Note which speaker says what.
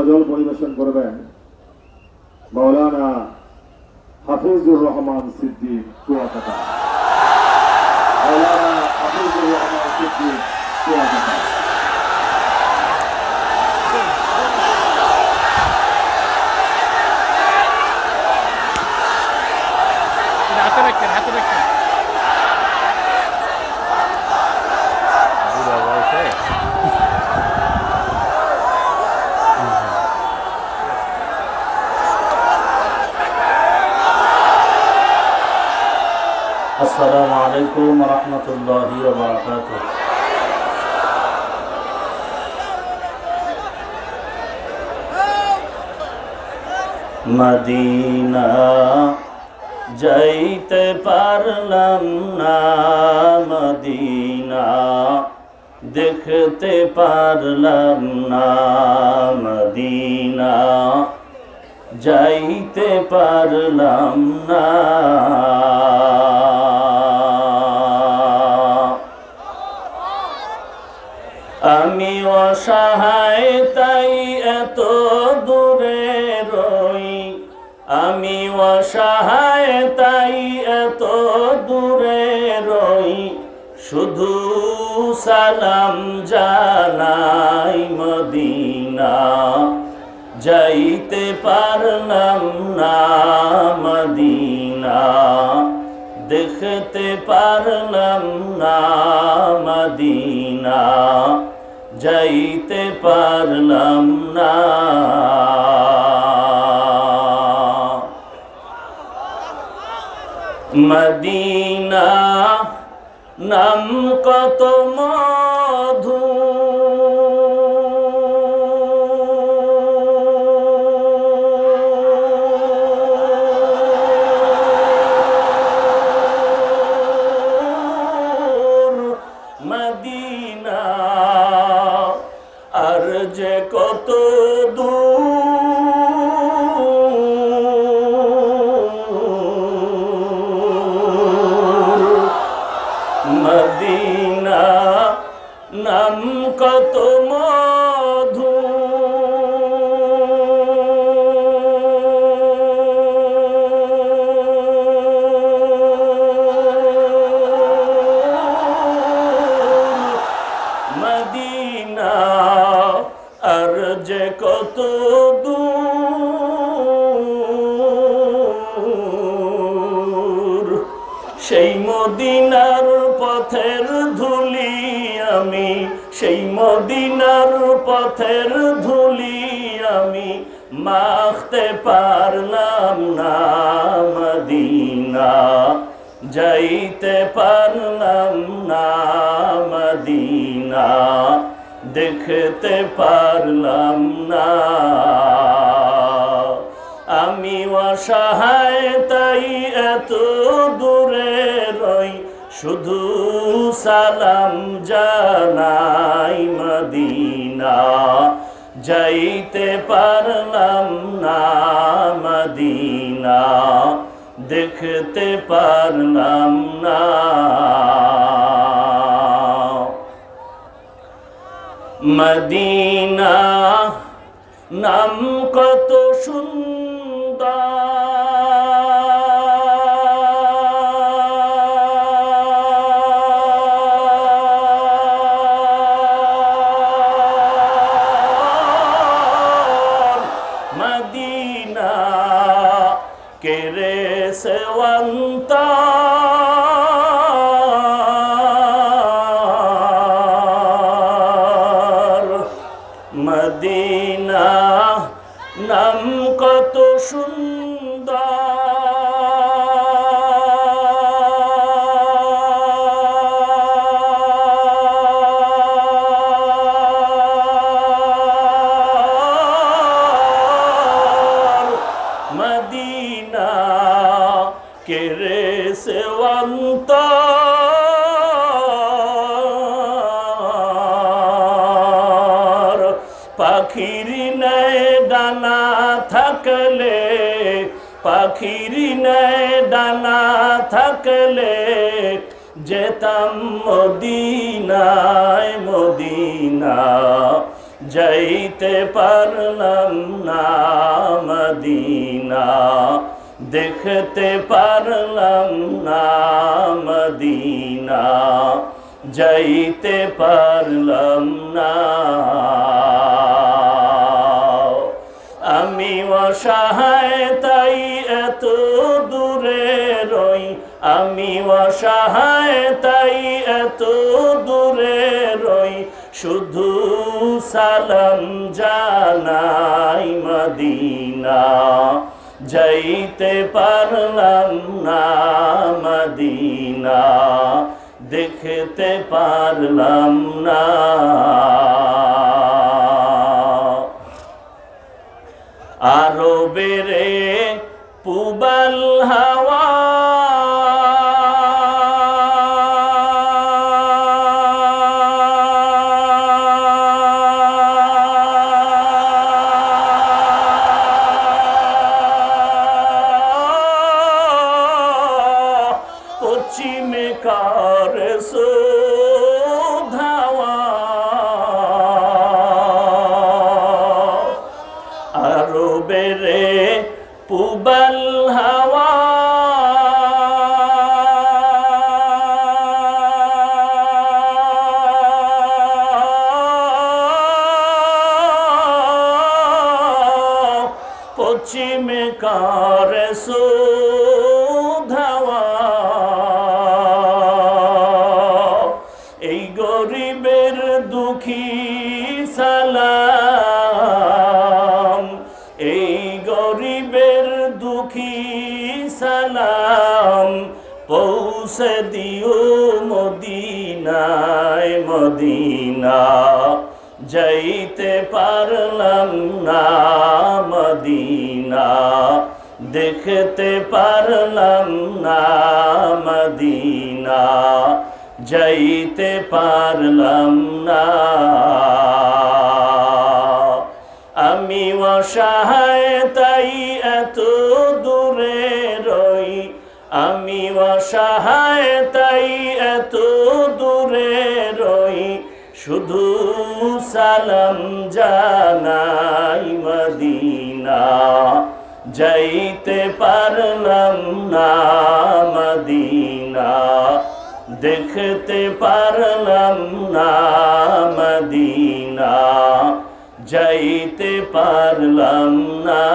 Speaker 1: গজল পরিবেশন করবেন মাওলানা হাফিজুর রহমান সিদ্দিক কুয়াকাটা। মাওলানা হাফিজুর রহমান সিদ্দিক কুয়াকাটা।
Speaker 2: হাতে রাখতেন, হাতে রাখতেন।
Speaker 3: আসসালামু আলাইকুম ওয়া রাহমাতুল্লাহি ওয়া বারাকাতুহু। মদিনা যাইতে পারলাম না, মদিনা দেখতে পারলাম না, মদিনা যাইতে পারলাম না। আমি অসহায় তাই এত দূরে রই, আমি অসহায় তাই এত দূরে রই, শুধু সালাম জানাই মদিনা যাইতে পারলাম না, মদিনা দেখতে পারলাম না, মদিনা যাইতে পারলাম না। মদিনা নাম কত মধু, মদিনা আর যে কত দূর, মদিনা নাম কত মধু, মদিনা আর যে কত দূর, সেই মদিনার পথের ধুলি আমি, সেই মদিনার পথের ধুলি আমি মাখতে পারলাম না, মদিনা যাইতে পারলাম না, মদিনা দেখতে পারলাম না। আমি অসহায় তাই এত দূরে রই, শুধু সালাম জানাই মদিনা যাইতে পারলাম না, মদিনা দেখতে পারলাম না। মদিনা নাম কত সুন্দর, মদিনা কেরে সেওয়ান্তা, মদিনা নাম কত সুন্দর, মদিনা কেরে সেওয়ান্তা, পাখির নেয় ডানা থাকলে, পাখির নেয় ডানা থাকলে যেতাম মদিনায়, মদিনা যাইতে পারলাম না মদিনা, দেখতে পারলাম না মদিনা, যাইতে পারলাম না। আমি অসহায় তাই এত দূরে রই, আমি অসহায় তাই এত দূরে রই, শুধু সালাম জানাই মদিনা, যাইতে পারলাম না মদিনা, দেখতে পারলাম না। আরবেরে পুবাল হাওয়া, পশ্চিমে কার ধাওয়া, আরবেরে পুবাল হাওয়া, পশ্চিমে কার ধাওয়া, এই গরিবের দুঃখী সালাম, এই গরিবের দুঃখী সালাম, পৌঁছে দিও মদিনায় মদিনা, যাইতে পারলাম না মদিনা, দেখতে পারলাম না মদিনা, যাইতে পারলাম না। আমি অসহায় তাই এত দূরে রই, আমি অসহায় তাই এত দূরে রই, শুধু সালাম জানাই মদিনা, যাইতে পারলাম না মদিনা, দেখতে পারলাম না মদিনা, যাইতে পারলাম না।